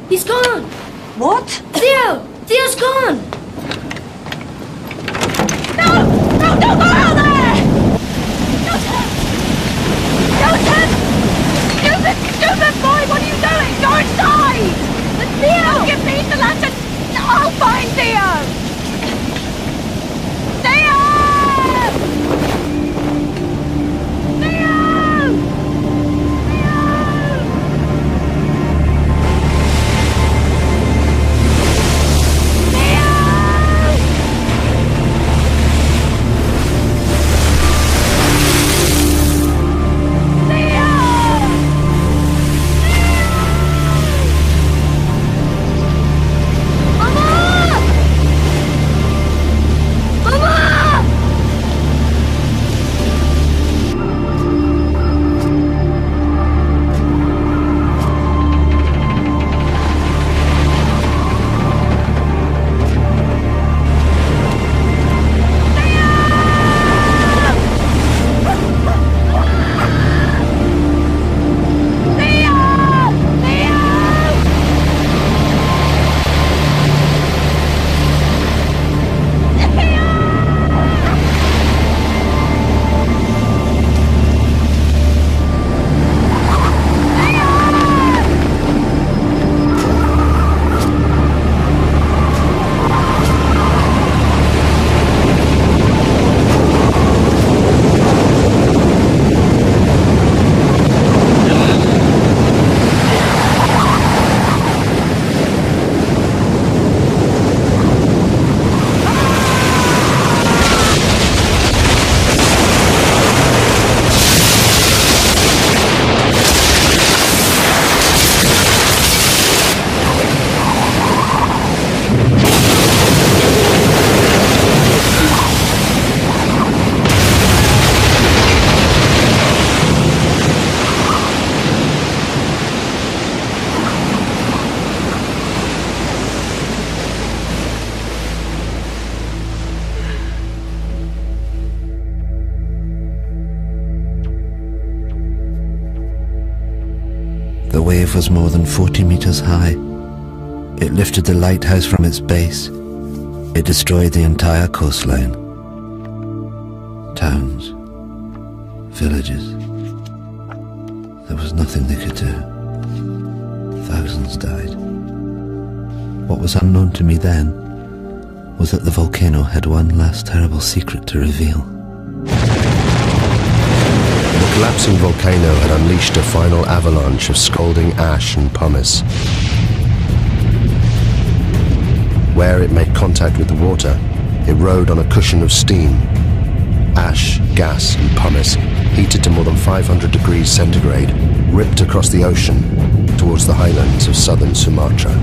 He's gone! What? Theo! Theo's gone! No! No, don't go out there! Joseph! Joseph! Joseph, boy, what are you doing? Go inside! But Theo! Give me the lantern! I'll find Theo! Theo! The wave was more than 40 meters high. It lifted the lighthouse from its base. It destroyed the entire coastline. Towns, villages. There was nothing they could do. Thousands died. What was unknown to me then was that the volcano had one last terrible secret to reveal. The collapsing volcano had unleashed a final avalanche of scalding ash and pumice. Where it made contact with the water, it rode on a cushion of steam. Ash, gas and pumice, heated to more than 500 degrees centigrade, ripped across the ocean towards the highlands of southern Sumatra.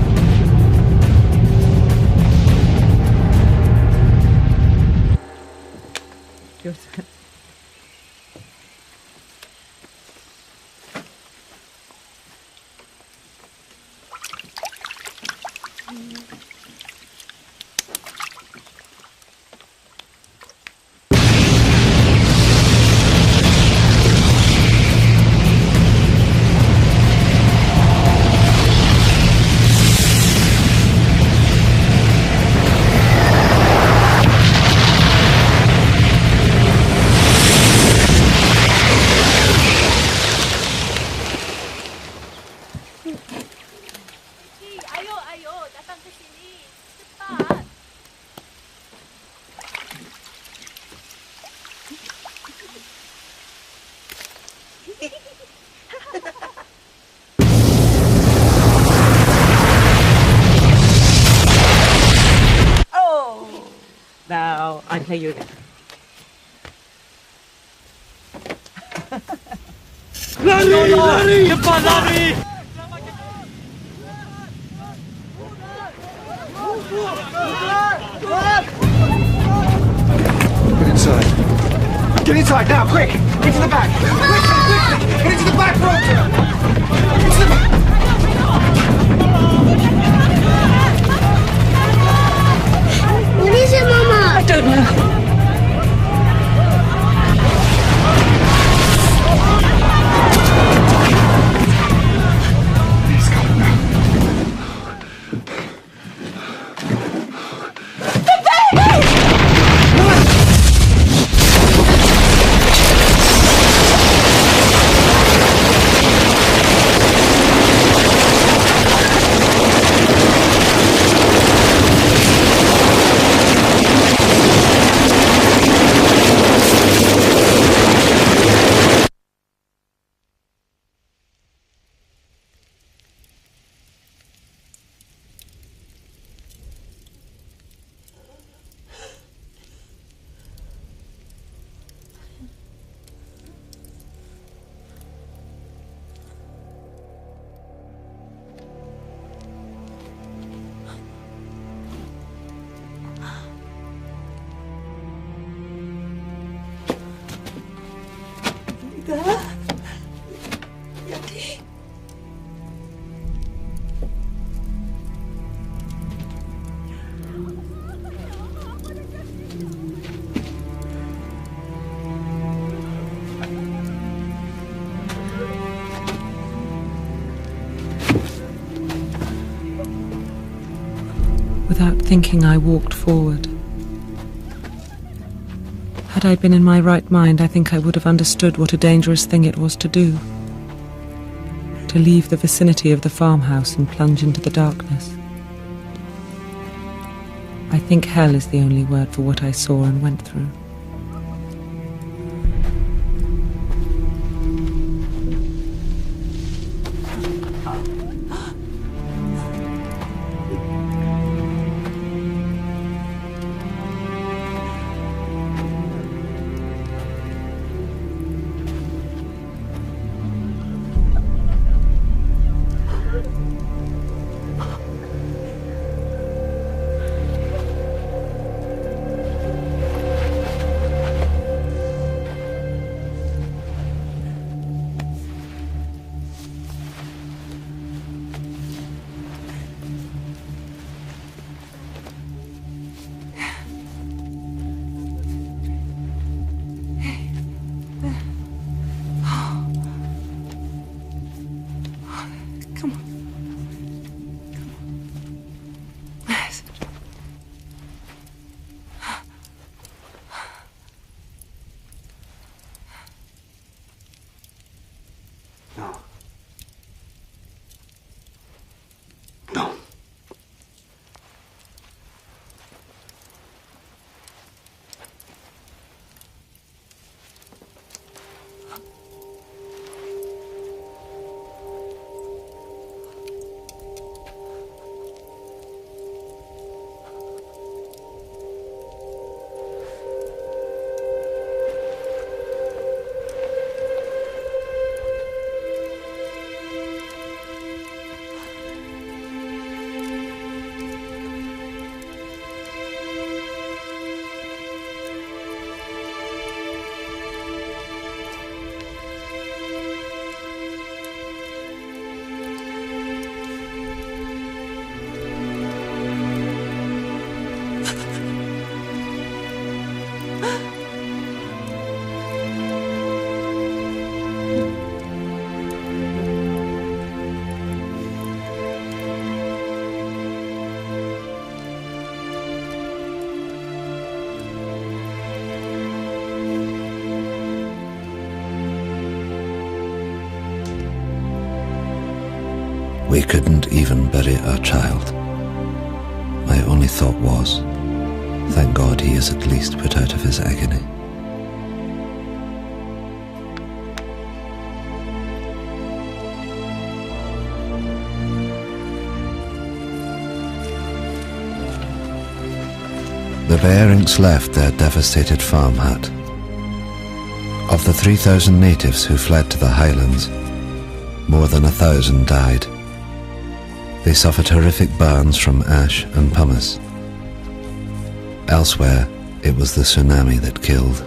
Now, I'll play you again. Lari! Lari! Cepat lari! Get inside. Get inside now, quick! Into the back! Quickly! Get into the back room! Into the back! What is it, Mama? I don't know. He's coming now. Without thinking, I walked forward. Had I been in my right mind, I think I would have understood what a dangerous thing it was to do. To leave the vicinity of the farmhouse and plunge into the darkness. I think hell is the only word for what I saw and went through. We couldn't even bury our child. My only thought was, thank God he is at least put out of his agony. The Bearings left their devastated farm hut. Of the 3,000 natives who fled to the highlands, more than 1,000 died. They suffered horrific burns from ash and pumice. Elsewhere, it was the tsunami that killed.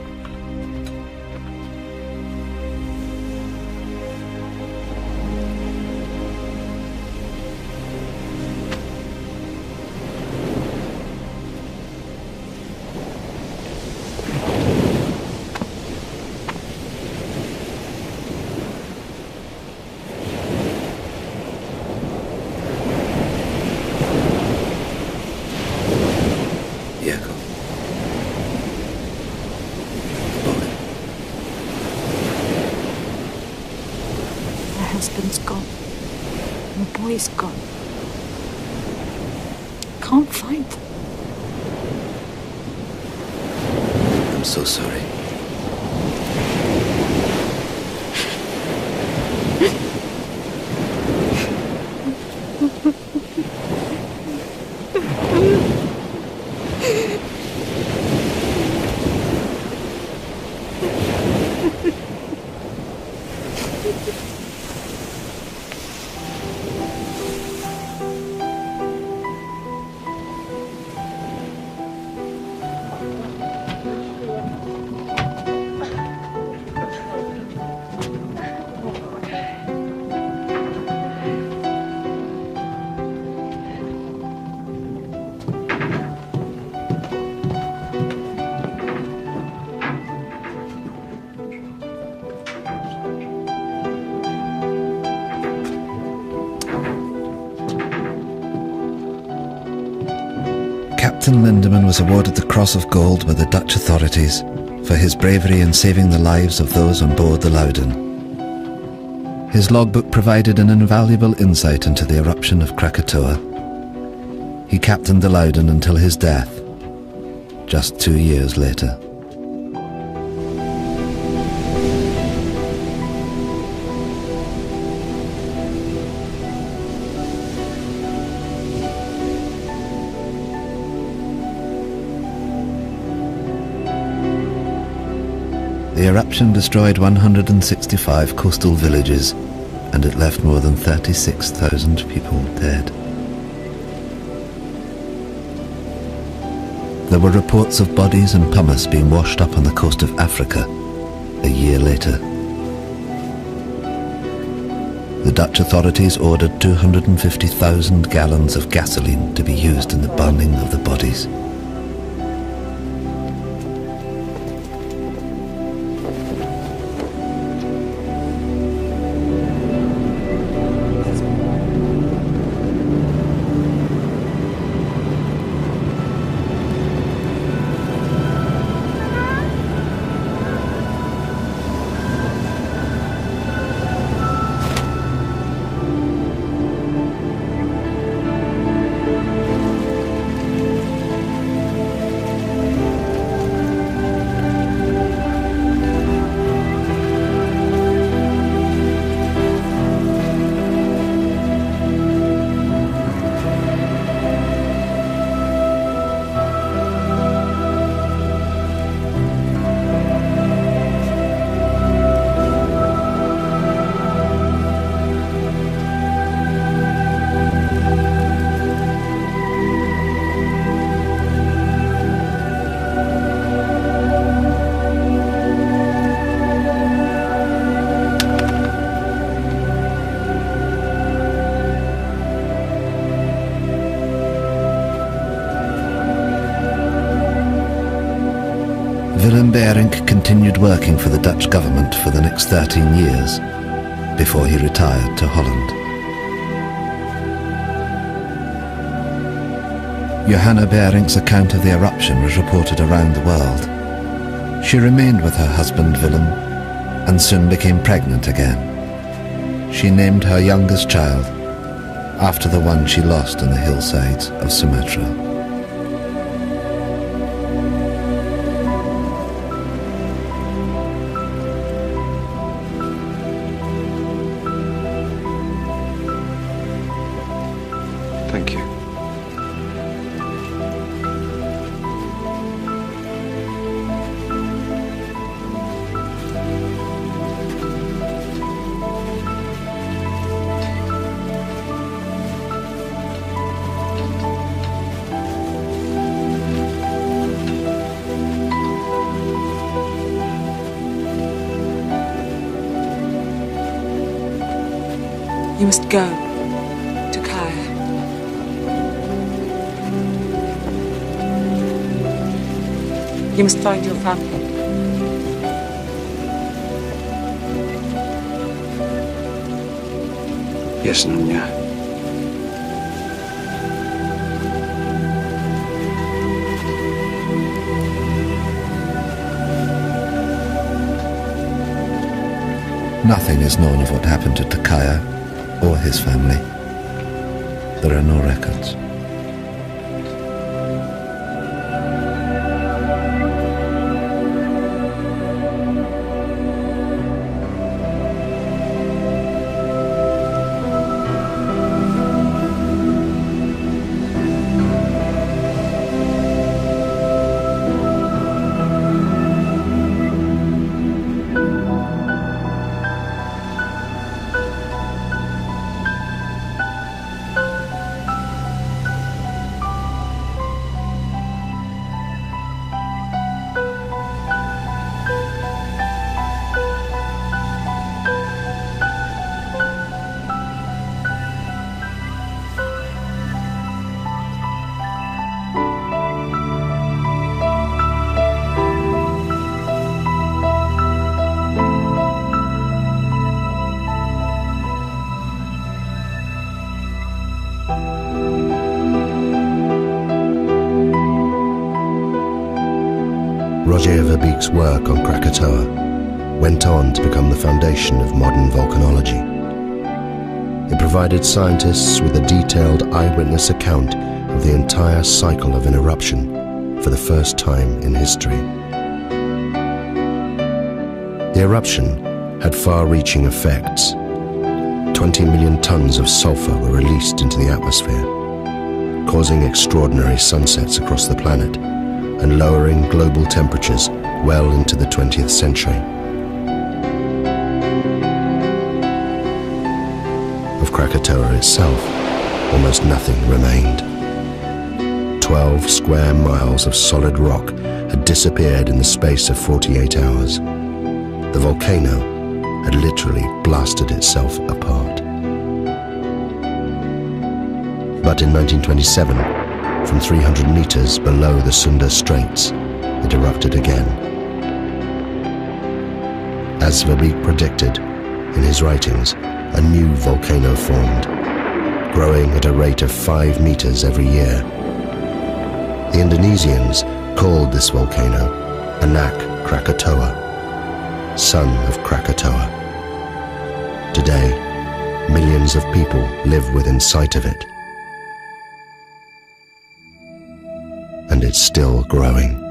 Husband's gone. My boy's gone. Can't find them. I'm so sorry. Captain Lindeman was awarded the Cross of Gold by the Dutch authorities for his bravery in saving the lives of those on board the Loudon. His logbook provided an invaluable insight into the eruption of Krakatoa. He captained the Loudon until his death, just 2 years later. The eruption destroyed 165 coastal villages, and it left more than 36,000 people dead. There were reports of bodies and pumice being washed up on the coast of Africa a year later. The Dutch authorities ordered 250,000 gallons of gasoline to be used in the burning of the bodies. Willem Beirink continued working for the Dutch government for the next 13 years before he retired to Holland. Johanna Beirink's account of the eruption was reported around the world. She remained with her husband Willem and soon became pregnant again. She named her youngest child after the one she lost on the hillsides of Sumatra. Thank you. You must go to Kaya. You must find your family. Yes, Nunya. Nothing is known of what happened to Takaya or his family. There are no records. Roger Verbeek's work on Krakatoa went on to become the foundation of modern volcanology. It provided scientists with a detailed eyewitness account of the entire cycle of an eruption for the first time in history. The eruption had far-reaching effects. 20 million tons of sulfur were released into the atmosphere, causing extraordinary sunsets across the planet and lowering global temperatures well into the 20th century. Of Krakatoa itself, almost nothing remained. 12 square miles of solid rock had disappeared in the space of 48 hours. The volcano had literally blasted itself apart. But in 1927, from 300 meters below the Sunda Straits, it erupted again. As Verbeek predicted in his writings, a new volcano formed, growing at a rate of 5 meters every year. The Indonesians called this volcano Anak Krakatoa, son of Krakatoa. Today, millions of people live within sight of it. And it's still growing.